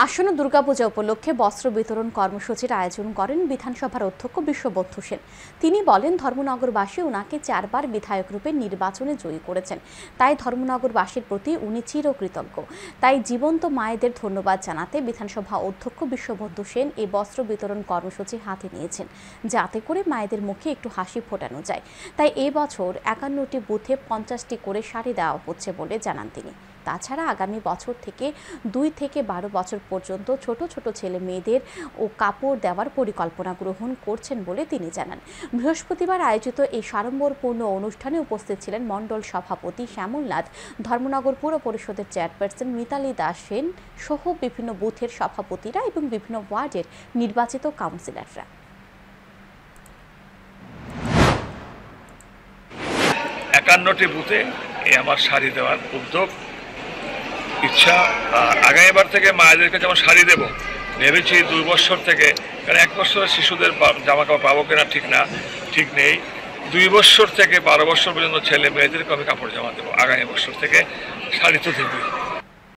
আসন্ন দুর্গাপূজা উপলক্ষে বস্ত্র বিতরণ কর্মসূচির আয়োজন করেন বিধানসভার অধ্যক্ষ বিশ্ববন্ধু সেন। তিনি বলেন, ধর্মনগরবাসী উনাকে 4 বার বিধায়ক রূপে নির্বাচনে জয়ী করেছেন, তাই ধর্মনগরবাসীর প্রতি উনি চিরকৃতজ্ঞ। তাই জীবন্ত মায়েদের ধন্যবাদ জানাতে বিধানসভা অধ্যক্ষ বিশ্ববন্ধু সেন এই বস্ত্র বিতরণ কর্মসূচি হাতে নিয়েছেন, যাতে করে মায়েদের মুখে একটু হাসি ফোটানো যায়। তাই এবছর 51টি বুথে 50টি করে শাড়ি দেওয়া হচ্ছে বলে জানান তিনি। তাছাড়া আগামী বছর থেকে 2 থেকে 12 বছর পর্যন্ত ছোট ছোট ছেলে মেয়েদের ও কাপড় দেওয়ার পরিকল্পনা গ্রহণ করছেন বলে তিনি জানান। বৃহস্পতিবার আয়োজিত এই সাড়ম্বরপূর্ণ অনুষ্ঠানে উপস্থিত ছিলেন মণ্ডল সভাপতি শ্যামল নাথ, ধর্মনগর পুর পরিষদের চেয়ারপারসন মিতালি দাস সেন সহ বিভিন্ন বুথের সভাপতিরা এবং বিভিন্ন ওয়ার্ডের নির্বাচিত কাউন্সিলররা। 51টি বুথে আমার শাড়ি দেওয়ার উদ্যোগ, ইচ্ছা। আগামীবার থেকে মায়েদেরকে যেমন শাড়ি দেব ভেবেছি 2 বছর থেকে, কারণ 1 বছরের শিশুদের জামা কাপড় পাবো কিনা ঠিক নেই। 2 বছর থেকে 12 বছর পর্যন্ত ছেলে মেয়েদেরকে আমি কাপড় জামা দেবো। আগামী বছর থেকে শাড়ি তো দেবই।